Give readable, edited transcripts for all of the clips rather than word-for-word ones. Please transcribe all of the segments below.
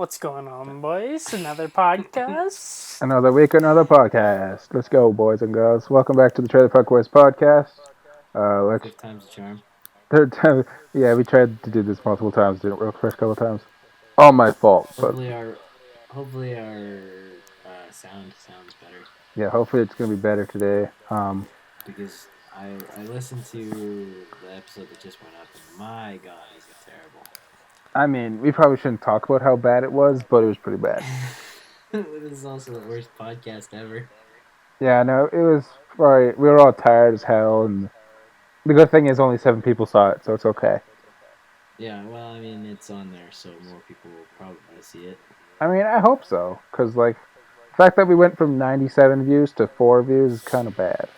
What's going on, boys? Another podcast? Another week, another podcast. Let's go, boys and girls. Welcome back to the Trailer Park Boys podcast. Let's Fifth time's a charm. third time. Yeah, we tried to do this multiple times. Didn't work first couple times. All my fault, but Hopefully our sound sounds better yeah, hopefully it's gonna be better today. because I listened to the episode that just went up and my god, is it terrible. I mean, we probably shouldn't talk about how bad it was, but it was pretty bad. This is also the worst podcast ever. Yeah, no, it was. Probably, we were all tired as hell, and the good thing is only 7 people saw it, so it's okay. Yeah, well, I mean, it's on there, so more people will probably see it. I mean, I hope so, because like the fact that we went from 97 views to 4 views is kind of bad.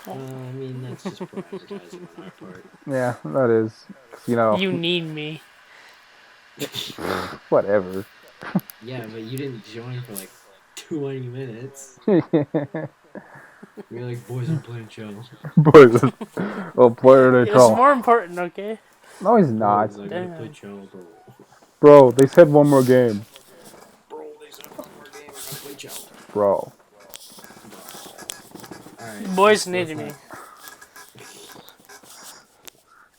I mean, that's just poor advertising on our part. Yeah, that is. You know, You need me. whatever. Yeah, but you didn't join for like 20 minutes. You're like, boys, I'm playing channels. Boys, well, player they It was call. more important, okay? No, he's not, Boys, I gotta play Damn. channel, bro. bro. They said one more game, Bro, they said one more game, I gotta play channel. bro. Alright. Boys let's needed not- me.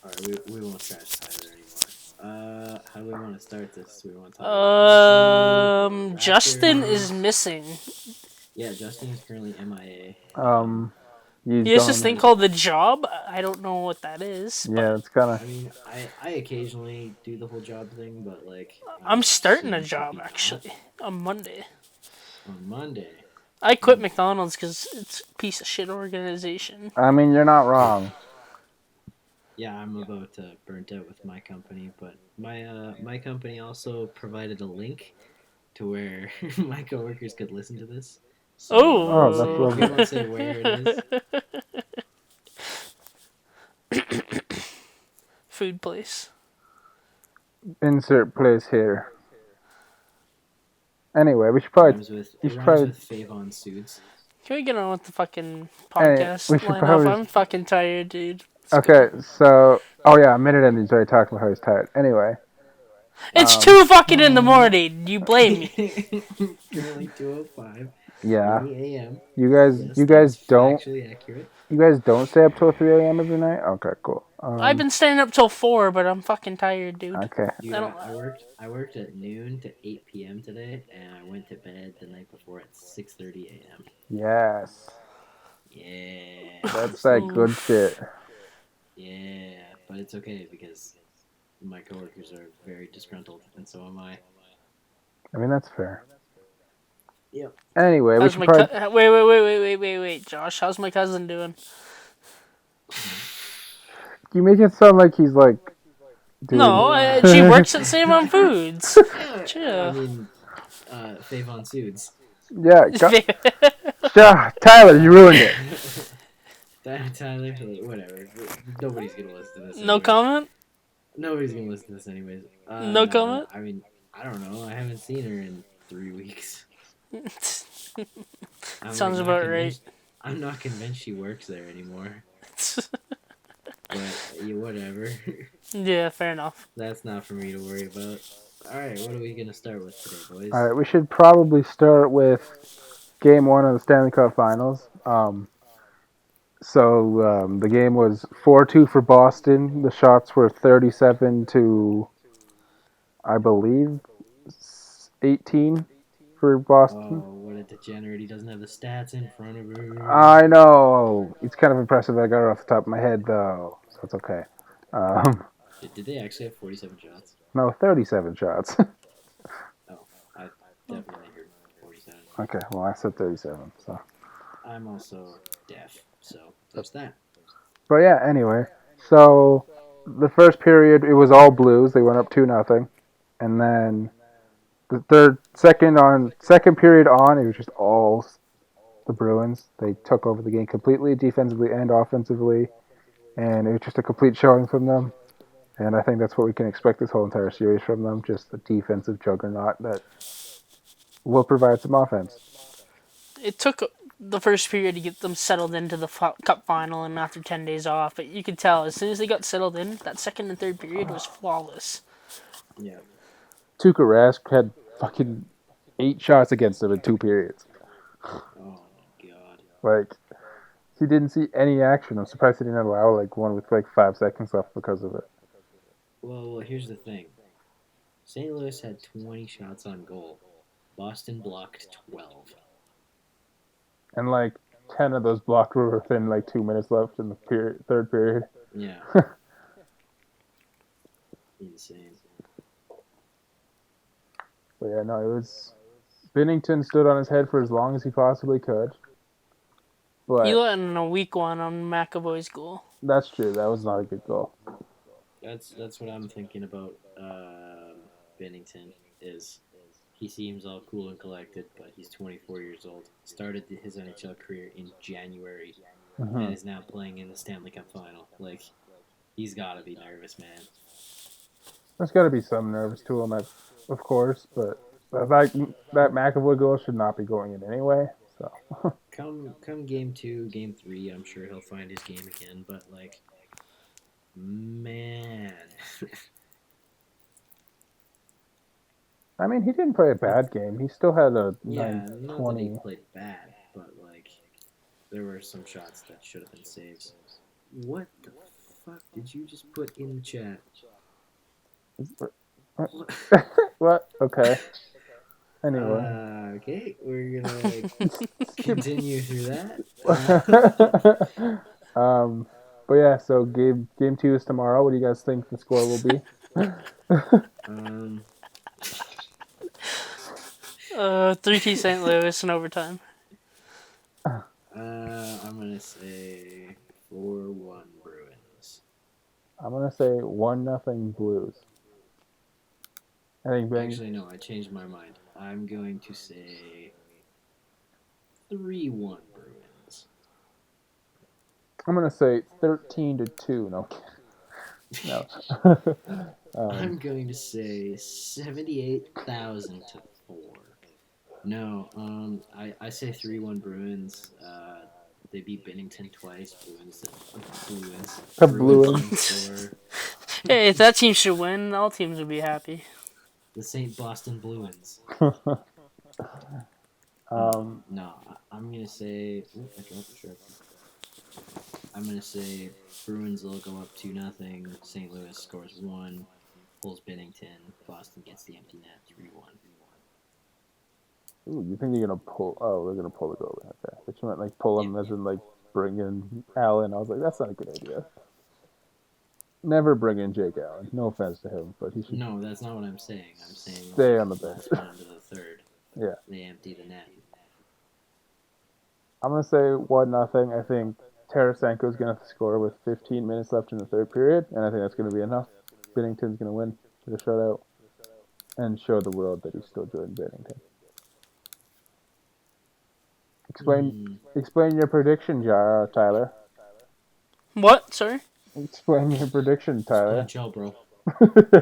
Alright, we won't trash Tyler anymore. How do we want to start this? Do we want to talk about wrestling, Justin actors? is missing. Yeah, Justin is currently MIA. You He has this don't- thing called The Job. I don't know what that is. Yeah, it's kind I of. mean, I occasionally do the whole job thing, but like. I'm starting a soon to job, be not. actually, on Monday. On Monday. I quit McDonald's because it's a piece of shit organization. I mean, you're not wrong. Yeah, I'm about burnt out with my company, but my company also provided a link to where my coworkers could listen to this. So, Oh, that's we lovely. won't say where it is. Food place. Insert place here. Anyway, we should probably. Rhymes with, you it should rhymes probably- with Favon Suits. Can we get on with the fucking Hey, podcast we should line probably- off? I'm fucking tired, dude. Okay, so oh yeah, a minute in, he's already talking about how he's tired. Anyway, It's 2 fucking in the morning. You blame me. Currently 2:05 yeah, a.m. you guys, Yes, you guys that's don't, factually accurate. you guys don't stay up till 3 a.m. every night. Okay, cool. I've been staying up till 4, but I'm fucking tired, dude. Okay, Dude, I don't- I worked at noon to 8 p.m. today, and I went to bed the night before at 6:30 a.m. yes, Yeah. that's that good shit. Yeah, but it's okay because my coworkers are very disgruntled, and so am I. I mean, that's fair. Yep. Anyway, we How's should my probably. wait, Josh, how's my cousin doing? You make it sound like he's like. Doing... No, she works at Save on Foods. Chill. I mean, Favon Suits. Yeah, yeah, Tyler, you ruined it. Tyler, whatever. Nobody's gonna listen to this. No anyways. comment? Nobody's gonna listen to this anyways. No comment? I mean, I don't know. I haven't seen her in 3 weeks. I'm Sounds not about convinced- I'm not convinced she works there anymore. But yeah, whatever. Yeah, fair enough. That's not for me to worry about. Alright, what are we gonna start with today, boys? All right, we should probably start with Game 1 of the Stanley Cup Finals. The game was 4-2 for Boston. The shots were 37 to, I believe, 18 for Oh, Boston. what a degenerate. He doesn't have the stats in front of him. I know. It's kind of impressive. I got it off the top of my head, though, so it's okay. Did they actually have 47 shots? No, 37 shots. I definitely heard 47. Okay, well, I said 37, so. I'm also deaf, so there's that. But yeah, anyway. So, the first period, it was all Blues. They went up 2-0. And then the second period on, it was just all the Bruins. They took over the game completely, defensively and offensively. And it was just a complete showing from them. And I think that's what we can expect this whole entire series from them. Just a defensive juggernaut that will provide some offense. It took the first period to get them settled into the cup final and after 10 days off, but you could tell as soon as they got settled in, that second and third period was flawless. Yeah. Tuukka Rask had fucking 8 shots against him in 2 periods. Oh my god. Like, he didn't see any action. I'm surprised he didn't allow like one with like 5 seconds left because of it. Well, here's the thing. St. Louis had 20 shots on goal. Boston blocked 12. And like 10 of those blocked were within like 2 minutes left in the third period. Yeah. Insane. But yeah, no, it was. Binnington stood on his head for as long as he possibly could. But He let in a weak one on McAvoy's goal. that's true. That was not a good goal. That's what I'm thinking about. Bennington is he seems all cool and collected, but he's 24 years old. Started his NHL career in January and is now playing in the Stanley Cup final. Like, he's got to be nervous, man. There's got to be some nervous to him, of course, but that McAvoy goal should not be going in anyway. So Come game 2, game 3, I'm sure he'll find his game again. But like, man. I mean, he didn't play a bad game. He still had a Yeah, not that he 920. played bad, but like, there were some shots that should have been saves. What the fuck did you just put in the chat? What? Okay. Anyway. Okay, we're gonna continue through that. But yeah, so game 2 is tomorrow. What do you guys think the score will be? 3-2 St. Louis in overtime. I'm gonna say 4-1 Bruins. I'm gonna say 1-0 Blues. I think Actually, no, I changed my mind. I'm going to say 3-1 Bruins. I'm gonna say 13-2. No. No. I'm going to say 78,000 to 4. No, I say 3-1 Bruins. They beat Bennington twice. The Bruins. For Hey, if that team should win, all teams would be happy. the St. Boston Bruins. No, I'm gonna say. Ooh, I dropped the shirt. I'm gonna say Bruins will go up 2-0. St. Louis scores 1. Pulls Bennington. Boston gets the empty net 3-1. Ooh, you think you're gonna pull? Oh, they're gonna pull the goalie. Okay, but you meant like pull him as in like bring in Allen. I was like, that's not a good idea. Never bring in Jake Allen. No offense to him, but he should. No, that's not what I'm saying. I'm saying stay on the bench. Into the third. Yeah. They empty the net. I'm gonna say 1-0. I think Tarasenko is gonna score with 15 minutes left in the third period, and I think that's gonna be enough. Bennington's gonna win, get a shutout, and show the world that he's still Jordan Bennington. Explain your prediction, Tyler. What? Sorry? Explain your prediction, Tyler. Chill, bro.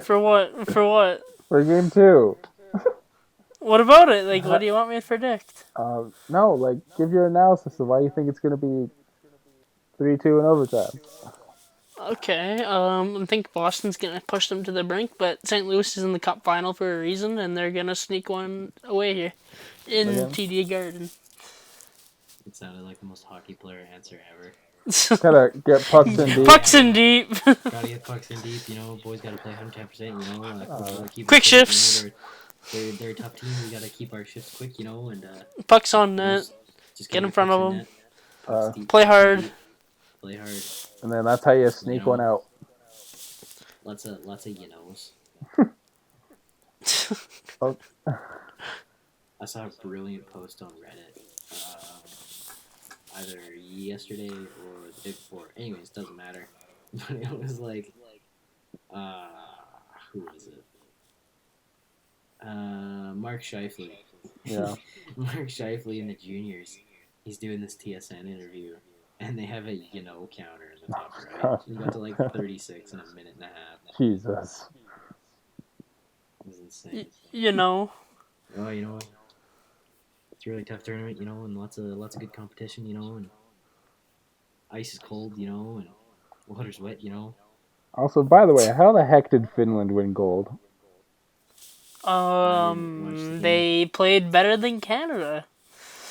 For what? For what? For game 2. What about it? Like, what do you want me to predict? No, like, give your analysis of why you think it's going to be 3-2 in overtime. Okay, I think Boston's gonna push them to the brink, but St. Louis is in the Cup final for a reason, and they're gonna sneak one away here in TD Garden. It sounded like the most hockey player answer ever. Gotta get pucks in deep. Pucks in deep. Gotta get pucks in deep, you know. Boys gotta play 110%, you know. Like, keep quick it, shifts. You know, they're a tough team. We gotta keep our shifts quick, you know, and Pucks on net. just Get in front of them. Deep, play hard. Deep, play hard. And then that's how you sneak one out. Lots of you knows. Oh. I saw a brilliant post on Reddit, either yesterday or the day before. Anyways, doesn't matter. But it was like, who was it? Mark Scheifele. Yeah. Mark Scheifele in the juniors. He's doing this TSN interview, and they have a counter in the top right. He got to like 36 in a minute and a half. Jesus. It was insane. You know. Oh, you know what? It's a really tough tournament, you know, and lots of good competition, you know, and ice is cold, you know, and water's wet, you know. Also, by the way, how the heck did Finland win gold? didn't watch the game. They played better than Canada.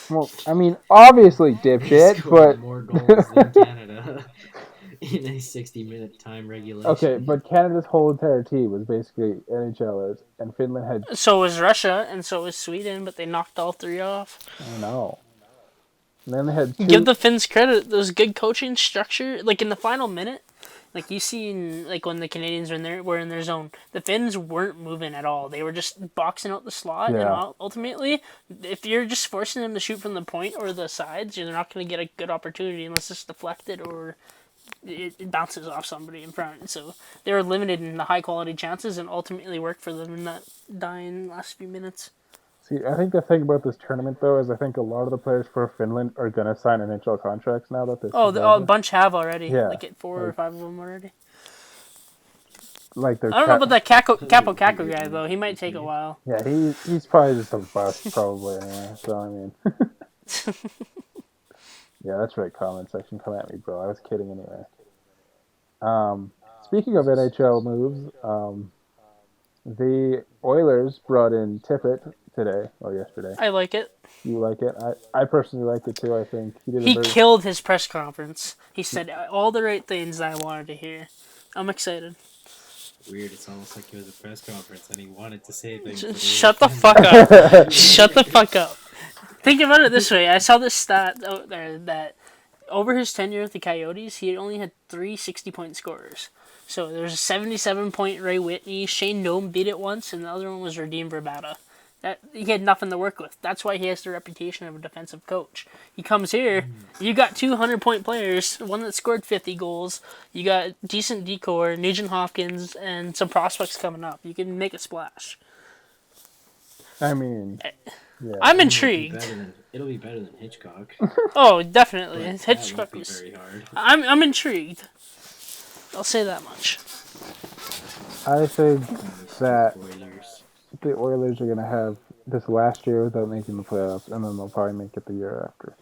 Well, I mean, obviously, They dipshit, scored but more goals than Canada in a 60-minute time regulation. okay, but Canada's whole entire team was basically NHLers, and Finland had So was Russia, and so was Sweden, but they knocked all three off. no. And then they had two. Give the Finns credit. There was good coaching structure. Like in the final minute, like you seen, like when the Canadians were in their zone, the Finns weren't moving at all. They were just boxing out the slot, Yeah. and ultimately, if you're just forcing them to shoot from the point or the sides, you're not going to get a good opportunity unless it's deflected or it bounces off somebody in front. So they were limited in the high quality chances, and ultimately worked for them in that dying last few minutes. See, I think the thing about this tournament, though, is I think a lot of the players for Finland are going to sign NHL contracts now that this is A over. bunch have already. Yeah. Like 4 or 5 of them already. Like they're I don't know about that Capo Caco guy though. He might take a while. Yeah, he's probably just a bust, probably. Anyway, so I mean, yeah, that's right. Comment section, come at me, bro. I was kidding anyway. Speaking of NHL moves, the Oilers brought in Tippett today or yesterday. I like it. You like it? I personally like it too. I think He killed his press conference. He said all the right things I wanted to hear. I'm excited. Weird. It's almost like it was a press conference and he wanted to say things. Shut the fuck up. Shut the fuck up. Think about it this way. I saw this stat out there that over his tenure with the Coyotes, he only had 3 60-point scorers. So there was a 77-point Ray Whitney. Shane Doan beat it once, and the other one was Radim Verbata. That he had nothing to work with. That's why he has the reputation of a defensive coach. He comes here, you got 200-point players, one that scored 50 goals. You got decent decor, Nugent Hopkins, and some prospects coming up. You can make a splash. I mean, yeah. I'm intrigued. It'll be better than Hitchcock. Oh, definitely. But Hitchcock that won't be was. very hard. I'm intrigued. I'll say that much. I think that Oilers. the Oilers are gonna have this last year without making the playoffs, and then they'll probably make it the year after.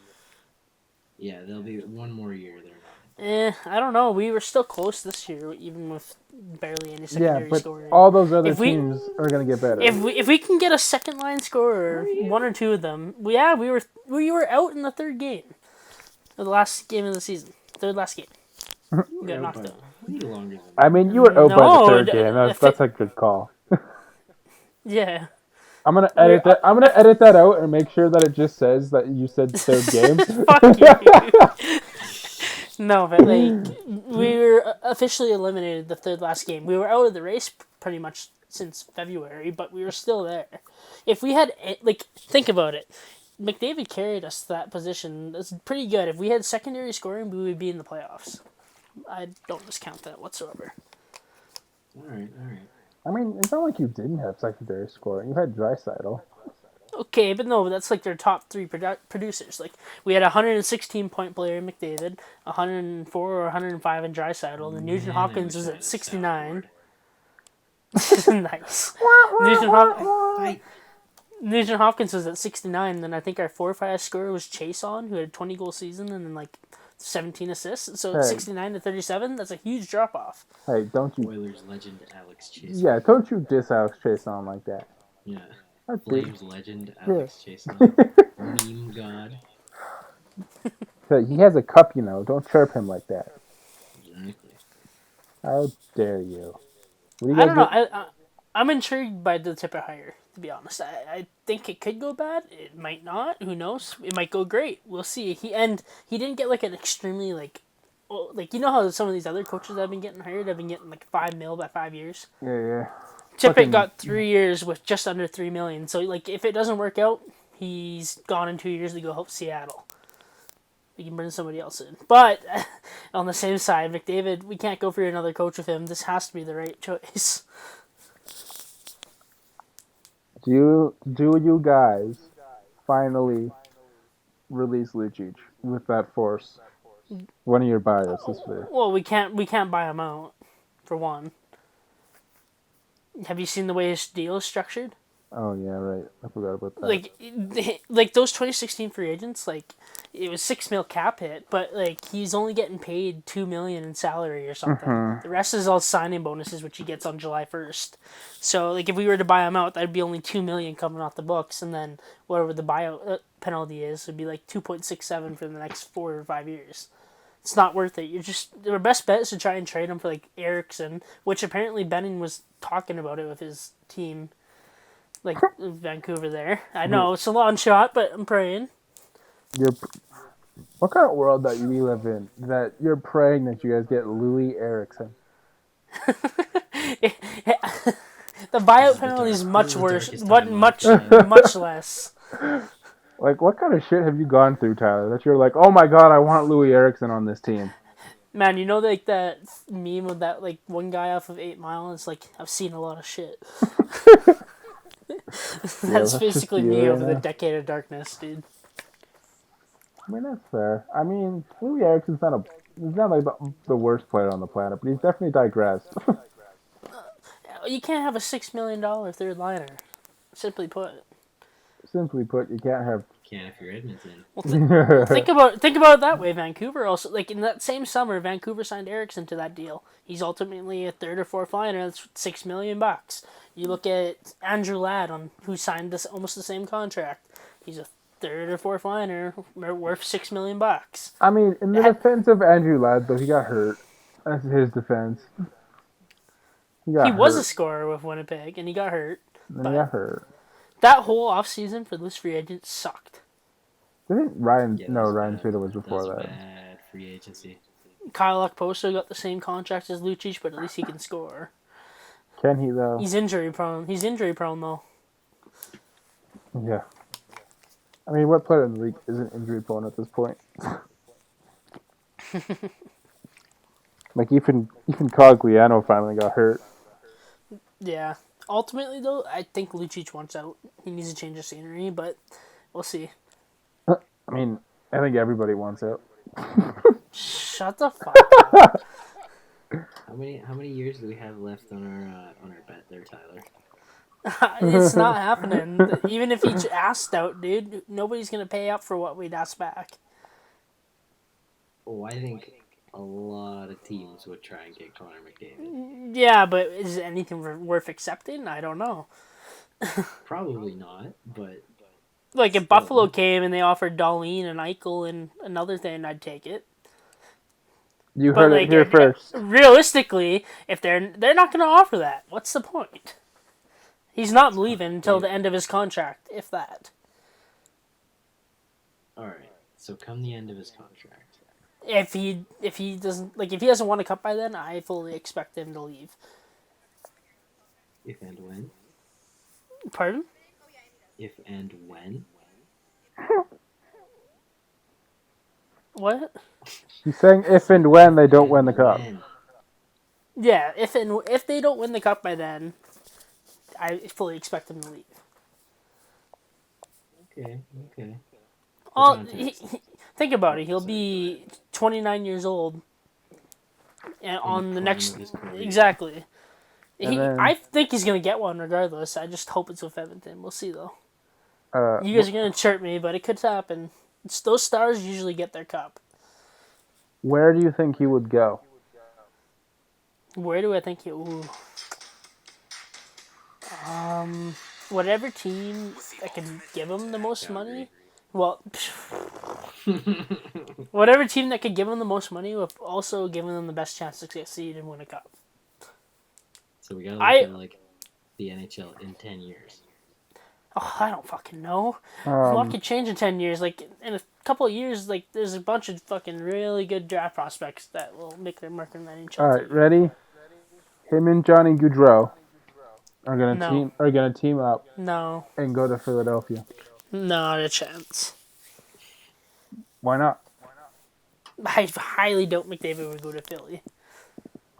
Yeah, there'll be one more year there. I don't know. We were still close this year, even with barely any Yeah, secondary but scoring. all those other If we- teams are gonna get better. If we can get a second line scorer, one or two of them, we were out in the third game, the last game of the season, third last game. We got knocked out. Way longer than I mean, you were out by No, the third game. That's a good call. Yeah. I'm gonna edit that. I'm gonna edit that out and make sure that it just says that you said third game. Fuck you. No, but like we were officially eliminated the third last game. We were out of the race pretty much since February, but we were still there. If we had think about it, McDavid carried us to that position. That's pretty good. If we had secondary scoring, we would be in the playoffs. I don't discount that whatsoever. All right. I mean, it's not like you didn't have secondary scoring. You had Draisaitl. Okay, but no, that's like their top 3 producers. Like we had a 116-point player in McDavid, 104 or 105 in Draisaitl, and then Nugent Hopkins was at 69. Nice. Nugent Hopkins was at 69, and then I think our 4 or 5 scorer was Chase On, who had a 20-goal season and then like 17 assists. So Hey. 69 to 37, that's a huge drop off. Hey, don't you? Oilers legend Alex Chase. Yeah, don't you diss Alex Chase on like that. Yeah. That's big. Flames legend Alex Chase. Meme god. So he has a cup, you know. Don't chirp him like that. Exactly. How dare you? What do you I guys don't know. I'm intrigued by the Tippett hire, to be honest. I think it could go bad. It might not. Who knows? It might go great. We'll see. He didn't get like an extremely you know how some of these other coaches that have been getting hired have been getting like $5 million by 5 years. Yeah. Tippett got 3 years with just under $3 million. So like if it doesn't work out, he's gone in 2 years to go help Seattle. We can bring somebody else in. But on the same side, McDavid, we can't go for another coach with him. This has to be the right choice. Do you guys finally release Lucic with that force? One of your buyers this year. Well, we can't buy him out, for one. Have you seen the way his deal is structured? Oh yeah, right. I forgot about that. Like those 2016 free agents, like it was 6 mil cap hit, but like he's only getting paid 2 million in salary or something. Mhm. The rest is all signing bonuses, which he gets on July 1st. So like if we were to buy him out, that'd be only 2 million coming off the books, and then whatever the buyout penalty is, would be like 2.67 for the next 4 or 5 years. It's not worth it. You're just our best bet is to try and trade him for like Erickson, which apparently Benning was talking about it with his team, like Vancouver. There, I know it's a long shot, but I'm praying. You're, what kind of world that we live in that you're praying that you guys get Louis Erickson? The buyout penalty is much worse. What much less. Like, what kind of shit have you gone through, Tyler? That you're like, oh my god, I want Louis Erickson on this team. Man, you know like that meme of that like one guy off of 8 Mile. It's like I've seen a lot of shit. That's just basically you me right over the now. decade of darkness, dude. I mean, that's fair. I mean, Louis Erickson's not he's not like the worst player on the planet, but he's definitely digressed. You can't have a $6 million third liner. Simply put. Simply put, you can't have. Can if you're Edmonton. Think about it that way. Vancouver also, like in that same summer, Vancouver signed Erickson to that deal. He's ultimately a third or fourth liner. That's $6 million. You look at Andrew Ladd, who signed this almost the same contract. He's a third or fourth liner worth $6 million. I mean, in the defense of Andrew Ladd, though, he got hurt. That's his defense. He was a scorer with Winnipeg, and he got hurt. Then he got hurt. That whole offseason for this free agent sucked. Didn't Ryan? Yeah, no, that was Ryan bad. Suter was before That was that. bad free agency. Kyle Okposo got the same contract as Lucic, but at least he can score. Can he though? He's injury prone. Though. Yeah. I mean, what player in the league isn't injury prone at this point? Like even Cogliano finally got hurt. Yeah. Ultimately, though, I think Lucic wants out. He needs to change the scenery, but we'll see. I mean, I think everybody wants out. Shut the fuck up. How many years do we have left on our bet there, Tyler? It's not happening. Even if he asked out, dude, nobody's going to pay up for what we'd ask back. Oh, I think a lot of teams would try and get Connor McDavid. Yeah, but is anything worth accepting? I don't know. Probably not, but Like, if still. Buffalo came and they offered Darlene and Eichel and another thing, I'd take it. You But heard like, it here first. realistically, if they're not going to offer that, what's the point? He's not leaving until the end of his contract, if that. All right. So come the end of his contract. If he doesn't want to cut by then, I fully expect him to leave. If and when. Pardon? If and when. What? He's saying if and when they don't win the cup. When. Yeah, if they don't win the cup by then, I fully expect him to leave. Okay. Think about it. He'll be 29 years old, and on the next exactly. I think he's gonna get one regardless. I just hope it's with Edmonton. We'll see though. You guys are gonna chirp me, but it could happen. Those stars usually get their cup. Where do you think he would go? Where do I think he? Ooh. Whatever team that can give him the most money. Well, whatever team that could give him the most money with also giving them the best chance to succeed and win a cup. So we gotta look at like the NHL in 10 years. Oh, I don't fucking know. A lot could change in 10 years. Like, in a couple of years, like, there's a bunch of fucking really good draft prospects that will make their mark in the NHL. All right, ready? Him and Johnny Gaudreau are gonna team up. No. And go to Philadelphia. Not a chance. Why not? I highly doubt McDavid would go to Philly.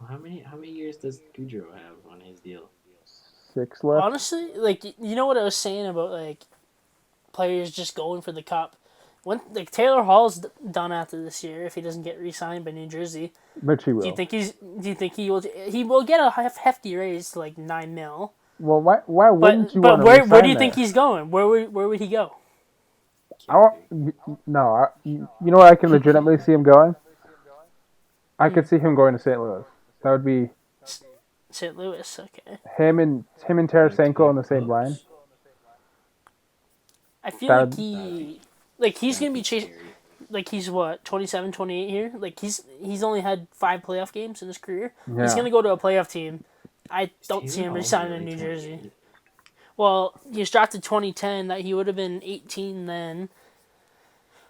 Well, how many years does Gaudreau have on his deal? 6 left. Honestly, like, you know what I was saying about, like, players just going for the cup? Taylor Hall's done after this year if he doesn't get re-signed by New Jersey. But he will. Do you think he will get a hefty raise to, like, $9 million? Well, why wouldn't you But want to where resign do you think there? he's going? Where would he go? No, you know where I can legitimately see him going? I could see him going to St. Louis. That would be St. Louis. Okay. him and Tarasenko on the same line. I feel That like would, he's gonna That'd be be chasing. scary. Like he's what 27, 28 here. Like he's only had 5 playoff games in his career. He's yeah. gonna go to a playoff team. I don't see Taylor him Hall's resigning in really New Jersey. 28. Well, he was drafted 2010. That he would have been 18 then.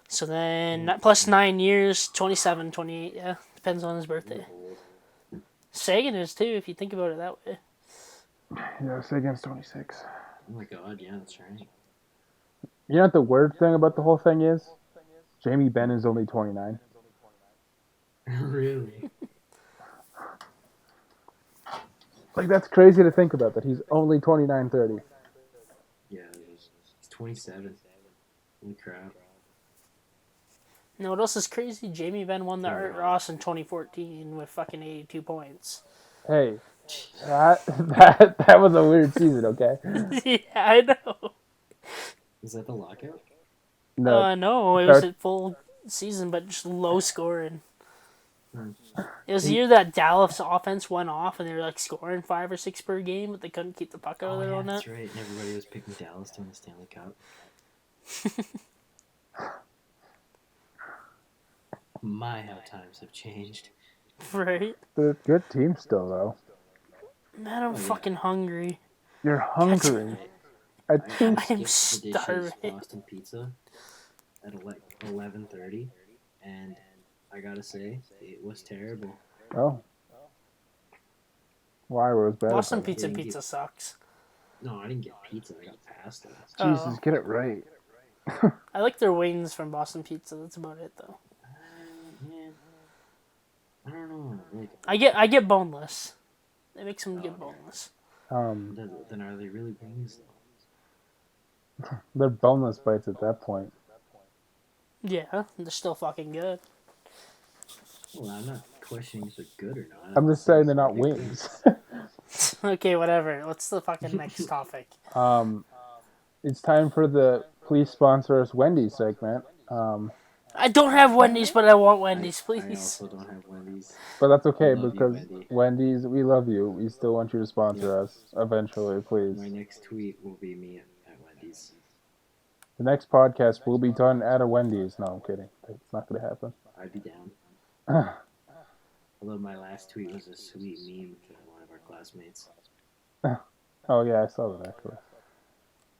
So then plus 9 years, 27, 28. Yeah, depends on his birthday. Old. Sagan is too, if you think about it that way. Yeah, Sagan's 26. Oh my god, yeah, that's right. You know what the weird thing about the whole thing is? Jamie Benn is only 29. Really? Like, that's crazy to think about, that he's only 29, 30. Yeah, he's 27. Holy crap. You know what else is crazy? Jamie Benn won the Yeah. Art Ross in 2014 with fucking 82 points. Hey, that was a weird season, okay? Yeah, I know. Is that the lockout? No, No, it was a full season, but just low scoring. It was the year that Dallas offense went off and they were like scoring 5 or 6 per game, but they couldn't keep the puck out of their own net. That's right. And everybody was picking Dallas to win the Stanley Cup. My, how times have changed. Right? they're a good team still, though. Man, I'm fucking hungry. You're hungry. A I team. had I'm skipped the dishes starving. Boston Pizza at like 11:30, and I gotta say, it was terrible. Oh. Why was bad? Boston about it? pizza sucks. No, I didn't get pizza. I got pasta. Jesus, get it right. I like their wings from Boston Pizza. That's about it, though. Man, I don't know. Like, I get boneless. They make some good boneless. then are they really wings? They're boneless bites at that point. Yeah, they're still fucking good. Well, I'm not questioning if they're good or not. I'm just saying they're not wings. Okay, whatever. What's the fucking next topic? It's time for the please sponsor us Wendy's segment. I don't have Wendy's, but I want Wendy's, I please. also don't have Wendy's. But that's okay Love you, because Wendy. Wendy's, we love you. We still want you to sponsor us eventually, please. My next tweet will be me at Wendy's. The next podcast will be done at a Wendy's. No, I'm kidding. It's not going to happen. I'd be down. Although my last tweet was a sweet meme to one of our classmates. Oh, yeah, I saw that actually.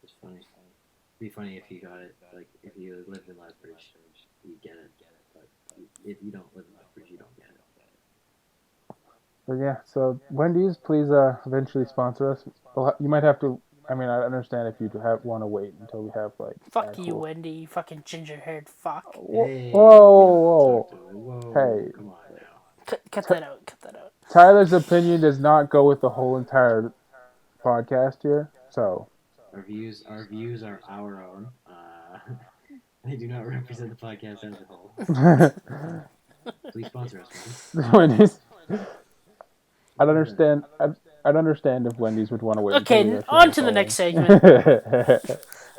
It's funny. It'd be funny if you got it. Like, if you lived in Lethbridge, you get it. But if you don't live in Lethbridge, you don't get it. But yeah, so Wendy's, please eventually sponsor us. You might have to. I mean, I understand if you want to wait until we have like. Fuck actual... you, Wendy, you fucking ginger-haired fuck. Hey, Whoa. Hey. Come on now. Cut that out. Cut that out. Tyler's opinion does not go with the whole entire podcast here, so. Our views are our own. They do not represent the podcast as a whole. Please sponsor us, man. Wendy's. I'd understand. I'd understand if Wendy's would want to wait. Okay, on to the next segment.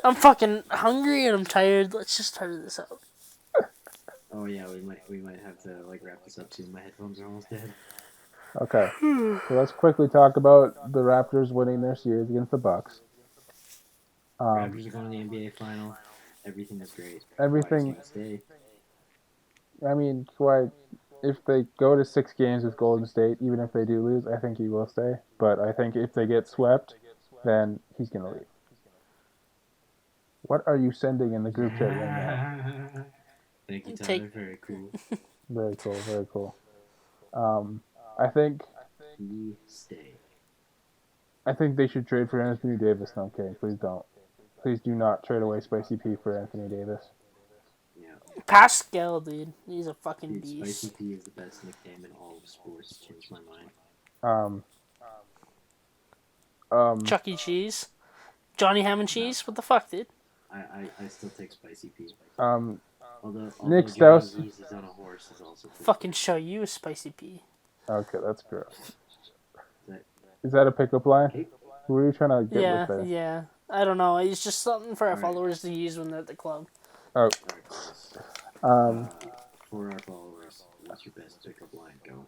I'm fucking hungry and I'm tired. Let's just start this out. Oh yeah, we might have to like wrap this up soon. My headphones are almost dead. Okay, so let's quickly talk about the Raptors winning their series against the Bucks. Raptors are going to the NBA final. Everything is great. Everything. Stay. I mean, why? If they go to 6 games with Golden State, even if they do lose, I think he will stay. But I think if they get swept, then he's gonna leave. What are you sending in the group chat right now? Thank you, Tyler. Very cool. Very cool. Very cool. I think Stay. I think they should trade for Anthony Davis. No, I'm kidding. Please don't. Please do not trade away Spicy P for Anthony Davis. Yeah. Pascal, dude. He's a fucking Dude, beast. Spicy P is the best nickname in all of sports. Changed my mind. Chuck E. Cheese. Johnny Ham and Cheese? What the fuck, dude? I still take Spicy P. Nick Although Strauss. Johnny Yeast is on a horse is also pretty Fucking show you a spicy pea. Okay, that's gross. That- Is that a pickup line? Okay. Who are you trying to get Yeah, with there? yeah. I don't know. It's just something for our Alright. followers to use when they're at the club. Oh, All right, Chris. um, For our followers, what's your best pickup line? Go.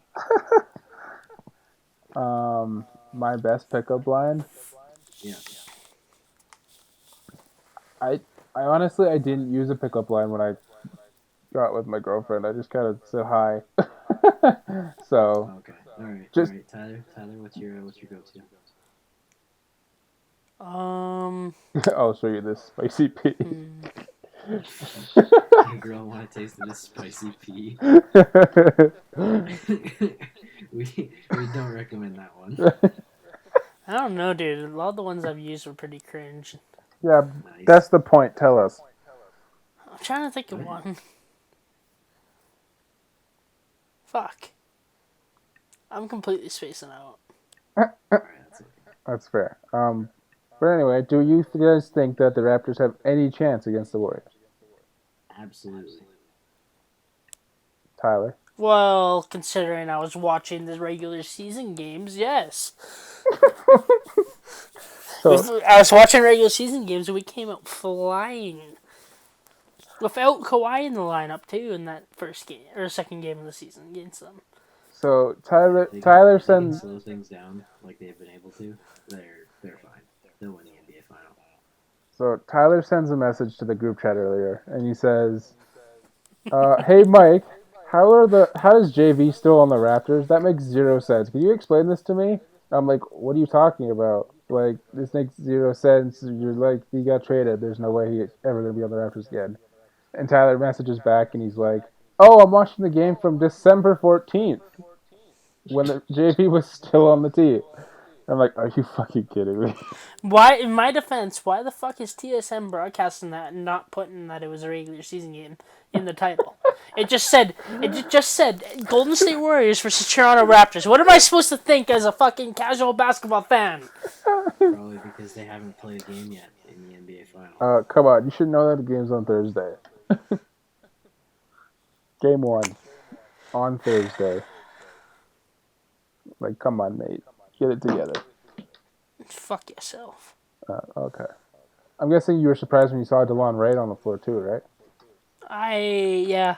my best pickup line. Yeah. I honestly I didn't use a pickup line when I got with my girlfriend. I just kind of said hi. So Okay. All right. just Tyler. Tyler, what's your go-to? I'll show you this spicy pea. Your girl want to taste of this spicy pea. We don't recommend that one. I don't know, dude. A lot of the ones I've used were pretty cringe. Yeah, Nice. that's the point. Tell us. I'm trying to think of one. Fuck. I'm completely spacing out. All right, that's it. That's fair. But anyway, do you guys think that the Raptors have any chance against the Warriors? Absolutely. Tyler. Well, considering I was watching the regular season games, yes. So I was watching regular season games and we came out flying. Without Kawhi in the lineup, too, in that first game, or second game of the season against them. Tyler They can sends slow things down like they've been able to. They're fine. They'll win the NBA final. So Tyler sends a message to the group chat earlier, and he says, "Hey Mike, how is JV still on the Raptors? That makes zero sense. Can you explain this to me?" I'm like, "What are you talking about? Like, this makes zero sense. You're like, he got traded. There's no way he's ever gonna be on the Raptors again." And Tyler messages back, and he's like, "Oh, I'm watching the game from December 14th when the JV was still on the team." I'm like, "Are you fucking kidding me?" Why, in my defense, why the fuck is TSM broadcasting that and not putting that it was a regular season game in the title? It just said Golden State Warriors versus Toronto Raptors. What am I supposed to think as a fucking casual basketball fan? Probably because they haven't played a game yet in the NBA final. Come on, you should know that the game's on Thursday. Game 1 on Thursday. Like, come on, mate, get it together. Fuck yourself. Okay. I'm guessing you were surprised when you saw DeLon Wright on the floor too, right? Yeah.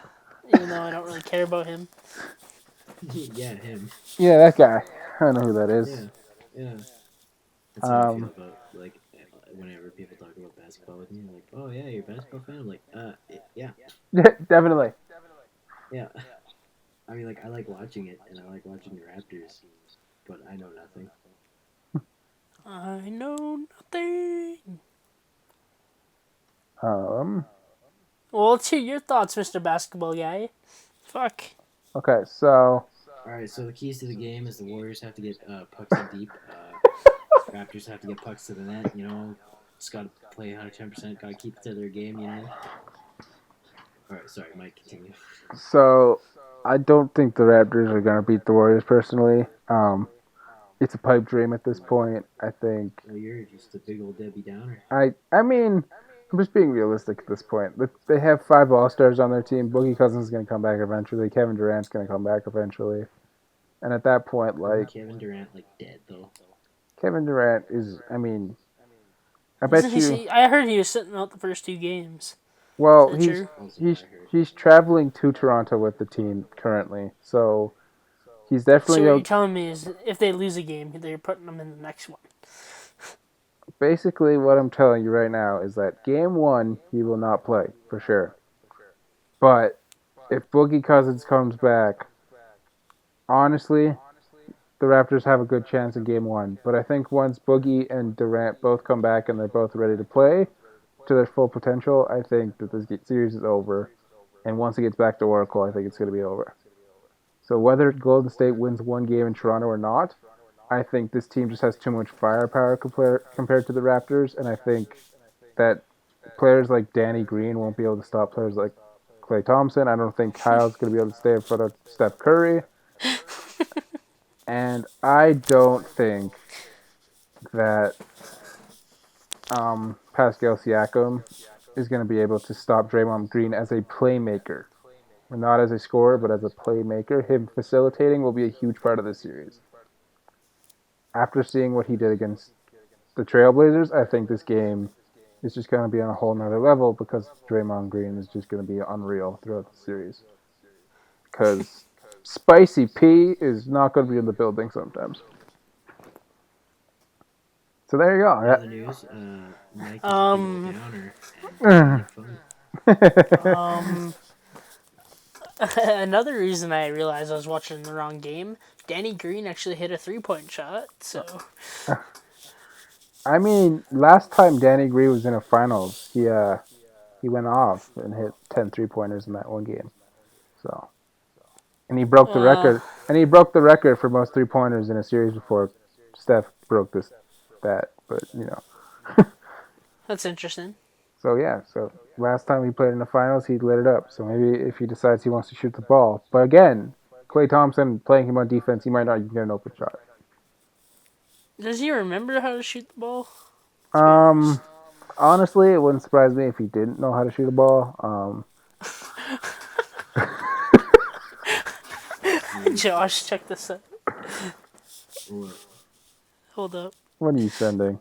Even though I don't really care about him. Yeah, him. Yeah, that guy. I know who that is. Yeah. That's how I feel about like whenever people talk about basketball with me, like, oh yeah, you're a basketball fan. I'm like, yeah, Definitely. yeah. I mean, like, I like watching it, and I like watching the Raptors, but I know nothing. I know nothing. Well, let's hear your thoughts, Mr. Basketball Guy. Fuck. Okay, so All right, so the keys to the game is the Warriors have to get pucks in deep. Raptors have to get pucks to the net. You know, just got to play 110%. Got to keep it to their game. You know. All right, sorry, Mike. Continue. So I don't think the Raptors are gonna beat the Warriors personally. It's a pipe dream at this point. I think. Well, you're just a big old Debbie Downer. I mean, I'm just being realistic at this point. They have 5 All-Stars on their team. Boogie Cousins is gonna come back eventually. Kevin Durant's gonna come back eventually. And at that point, like Kevin Durant, like dead though. Kevin Durant is, I mean, I bet you. I heard he was sitting out the first 2 games. Well, Is that true? he's traveling to Toronto with the team currently, so he's So definitely what you're telling me is if they lose a game, they're putting them in the next one. basically what I'm telling you right now is that game 1 he will not play for sure. But if Boogie Cousins comes back, honestly, the Raptors have a good chance in game 1. But I think once Boogie and Durant both come back and they're both ready to play to their full potential, I think that this series is over. And once it gets back to Oracle, I think it's going to be over. So whether Golden State wins one game in Toronto or not, I think this team just has too much firepower compared to the Raptors, and I think that players like Danny Green won't be able to stop players like Klay Thompson. I don't think Kyle's going to be able to stay in front of Steph Curry. And I don't think that Pascal Siakam is going to be able to stop Draymond Green as a playmaker. Not as a scorer, but as a playmaker. Him facilitating will be a huge part of this series. After seeing what he did against the Trailblazers, I think this game is just going to be on a whole nother level because Draymond Green is just going to be unreal throughout the series. Because Spicy P is not going to be in the building sometimes. So there you In go. other news, Mike is a big downer and make fun. Another reason I realized I was watching the wrong game, Danny Green actually hit a 3-point shot, so... I mean, last time Danny Green was in a finals, he went off and hit 10 3-pointers in that one game. So, and he broke the record. And he broke the record for most 3-pointers in a series before Steph broke this stat. But That's interesting. So yeah, so last time he played in the finals, he lit it up. So maybe if he decides he wants to shoot the ball, but again, Klay Thompson playing him on defense, he might not even get an open shot. Does he remember how to shoot the ball? Honestly, it wouldn't surprise me if he didn't know how to shoot a ball. Josh, check this out. What? Hold up. What are you sending?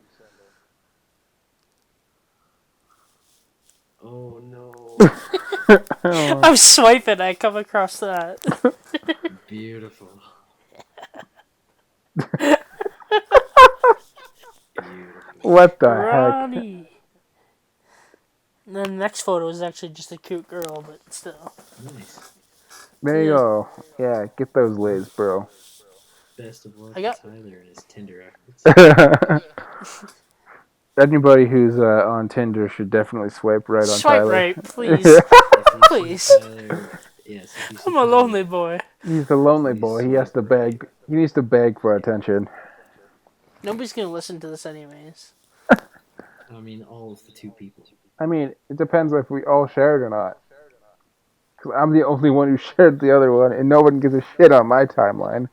Oh no! I'm swiping. I come across that. Beautiful. What the Ronnie. And then the next photo is actually just a cute girl, but still. Nice. There you go. Yeah, get those lays, bro. Best of luck I got- to Tyler and his Tinder efforts. Anybody who's on Tinder should definitely swipe right on Swipe Tyler. right, please. If you Please. see Tyler, yes, if you see I'm a Tyler, lonely boy. He's a lonely boy. He has to beg. He needs to beg for attention. Nobody's gonna listen to this anyways. I mean, all of the 2 people. I mean, it depends if we all share it or not. Because I'm the only one who shared the other one, and no one gives a shit on my timeline.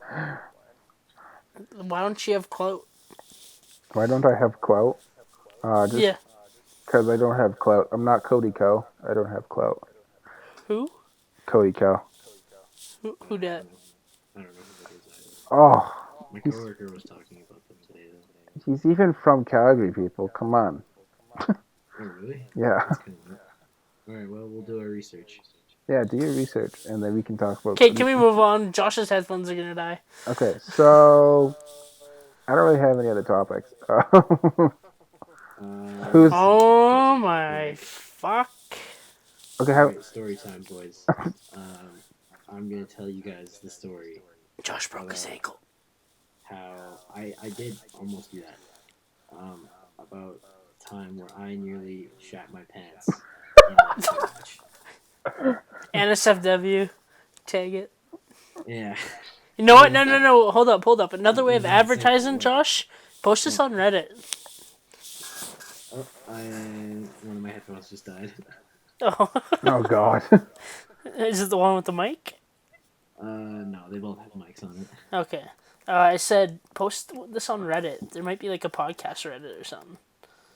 Why don't you have clout? Why don't I have clout? Just Yeah. because I don't have clout. I'm not Cody Co. I don't have clout. Who? Cody Co. Who that? I don't know who that is either. Oh, My coworker was talking about them today, though. he's even from Calgary, people. Come on. Oh, really? Yeah. That's kind of neat. Alright, well, we'll do our research. Yeah, do your research, and then we can talk about Okay, can we move on? Josh's headphones are gonna die. Okay, so I don't really have any other topics. Who's Oh my fuck. okay? Alright, story time, boys. I'm gonna tell you guys the story. Josh broke his ankle. How I did almost do that. About the time where I nearly shat my pants in a match. NSFW. Tag it. Yeah. You know what? No. Hold up. Another way of advertising, Josh? Post this on Reddit. Oh, one of my headphones just died. Oh. Oh God. Is it the one with the mic? No, they both have mics on it. Okay. I said post this on Reddit. There might be like a podcast Reddit or something.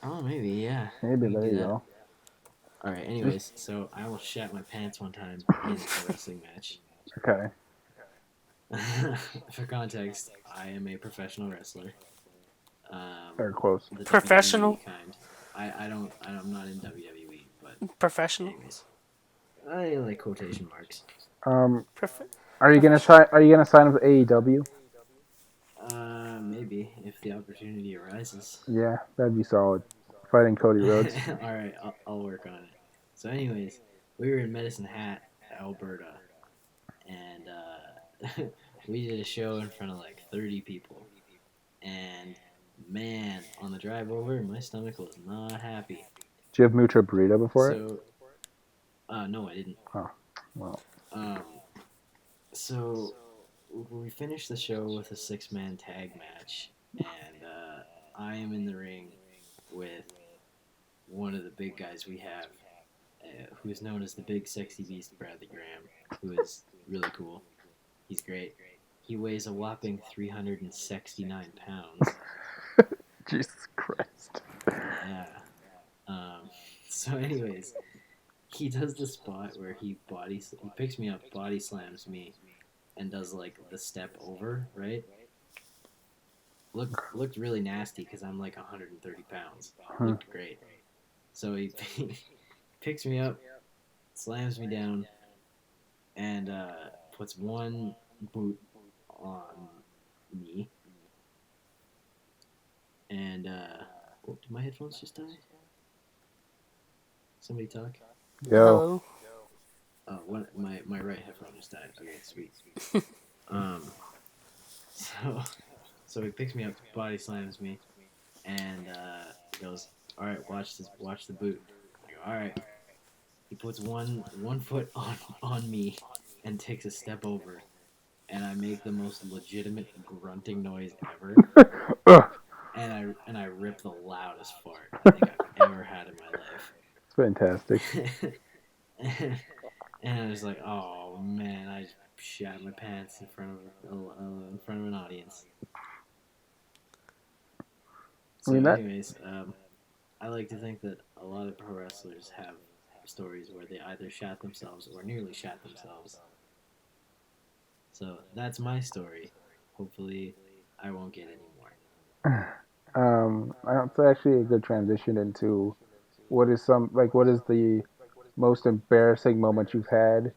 Oh, maybe, yeah. Maybe We can there do you that. go. Alright, anyways, so I almost shat my pants one time in a wrestling match. Okay. For context, I am a professional wrestler. Very close. The Professional? WWE kind. I'm not in WWE, but Professional. anyways. I like quotation marks. Are you gonna sign with AEW? Maybe, if the opportunity arises. Yeah, that'd be solid. Fighting Cody Rhodes. Alright, I'll work on it. So anyways, we were in Medicine Hat, Alberta, and we did a show in front of like 30 people. And man, on the drive over, my stomach was not happy. Did you have Mucho Burrito before it? So, no, I didn't. Oh, well. So we finished the show with a 6-man tag match, and I am in the ring with one of the big guys we have, who is known as the Big Sexy Beast, Bradley Graham, who is really cool. He's great. He weighs a whopping 369 pounds. Jesus Christ. Yeah. So anyways, he does the spot where he picks me up, body slams me, and does like the step over, right? looked really nasty because I'm like 130 pounds. Hmm. Looked great. So he picks me up, slams me down, and puts one boot on me. And oh, did my headphones just die? Somebody talk. Yo. Hello. Oh, my right headphone just died. Okay, sweet. Um, so so he picks me up, body slams me, and goes, "All right, watch the boot." I go, "All right." He puts one foot on me, and takes a step over, and I make the most legitimate grunting noise ever, Ugh, and I rip the loudest fart I think I've ever had in my it's fantastic. life. And I was like, "Oh man, I just shat my pants in front of an audience." I So, mean that. anyways, I like to think that a lot of pro wrestlers have stories where they either shat themselves or nearly shat themselves. So that's my story. Hopefully, I won't get any more. That's actually a good transition into what is the most embarrassing moment you've had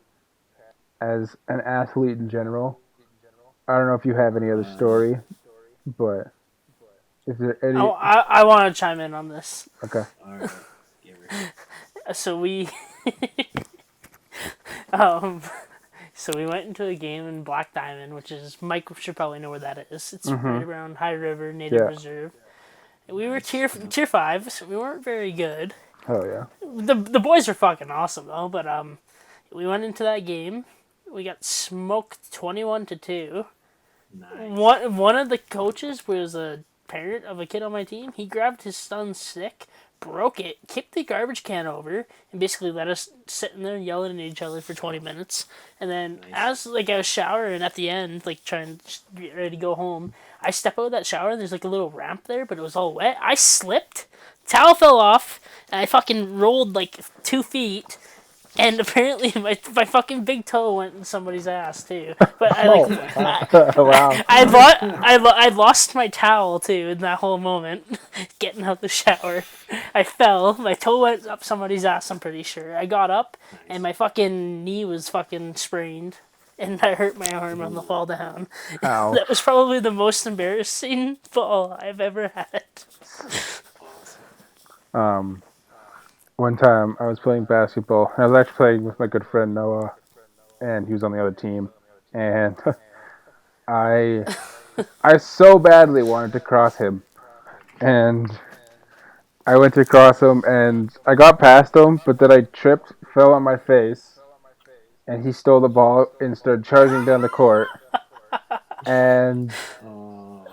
as an athlete in general. I don't know if you have any other Um, story, but is there I, any? I, I want to chime in on this. Okay. all right, give her. So we, um, so we went into a game in Black Diamond, which is Mike should probably know where that is. It's right Mhm. around High River Native Yeah. Reserve. We were Nice. Yep. tier 5, so we weren't very good. Oh yeah. The boys are fucking awesome though, but we went into that game. We got smoked 21-2. Nice. One of the coaches was a parent of a kid on my team. He grabbed his son's stick, broke it, kicked the garbage can over, and basically let us sit in there yelling at each other for 20 minutes. And then Nice. as like I was showering at the end, like trying to get ready to go home, I step out of that shower and there's like a little ramp there, but it was all wet. I slipped, towel fell off, and I fucking rolled like 2 feet. And apparently my fucking big toe went in somebody's ass too. But I like Oh. Wow. I lost my towel too in that whole moment, getting out the shower. I fell. My toe went up somebody's ass. I'm pretty sure. I got up, and Nice. my fucking knee was fucking sprained, and I hurt my arm on the fall down. That was Ouch. probably the most embarrassing fall I've ever had. Awesome. Um, One time I was playing basketball. I was actually playing with my good friend Noah, and he was on the other team. And I I so badly wanted to cross him, and I went to cross him, and I got past him, but then I tripped, fell on my face, and he stole the ball and started charging down the court. And Oh,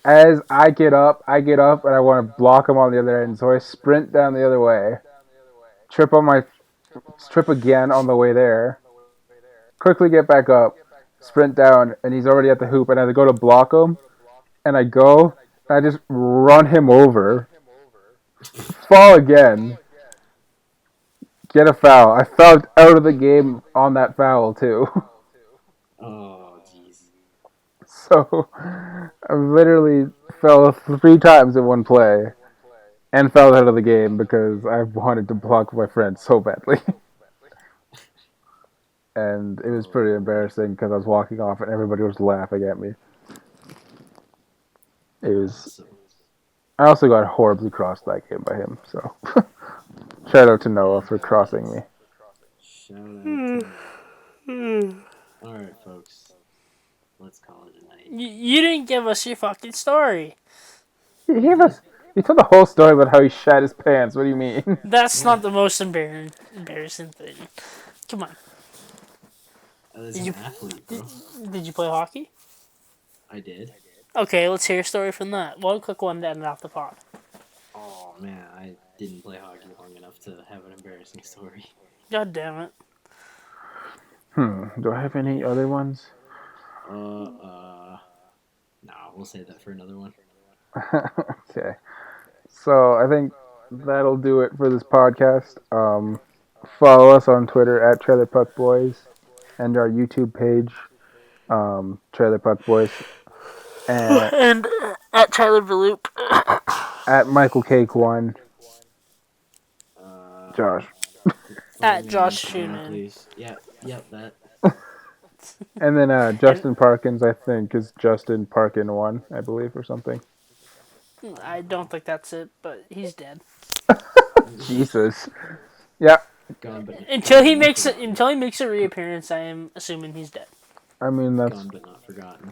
as I get up, and I want to block him on the other end, so I sprint down the other way, trip again on the way there, quickly get back up, sprint down, and he's already at the hoop, and I go to block him, and I go, and I just run him over, fall again, get a foul. I fouled out of the game on that foul too. oh, jeez. So I literally fell 3 times in one play and fell out of the game because I wanted to block my friend so badly. And it was pretty Oh man. embarrassing because I was walking off and everybody was laughing at me. It was. Awesome. I also got horribly crossed that game by him. So shout out to Noah for crossing me. Shout out to Noah. All right, folks. Let's call it a night. You didn't give us your fucking story. He gave us. He told the whole story about how he shat his pants. What do you mean? That's Yeah. not the most embarrassing thing. Come on. As Did an you athlete, bro. did you play hockey? I did. Okay, let's hear a story from that. One quick one to end off the pod. Oh man, I didn't play hockey long enough to have an embarrassing story. God damn it. Do I have any other ones? Nah, we'll save that for another one. Okay. So I think that'll do it for this podcast. Follow us on Twitter at Trailer Puck Boys and our YouTube page, Trailer Puck Boys. And And At Tyler Valoop. At Michael Cake 1. Josh. At follow me on Josh Instagram, Schumann. please. Yep, that. And then Justin Parkins, I think, is Justin Parkin 1, I believe, or something. I don't think that's it, but he's dead. Jesus. Yeah, Gone, but Until he gone, but makes not it, until he makes a reappearance, I am assuming he's dead. I mean, that's... gone, but not forgotten.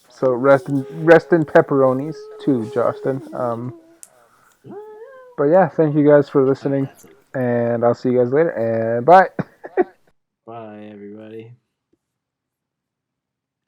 So rest in pepperonis too, Justin. But yeah, thank you guys for listening, That's it. and I'll see you guys later, and bye.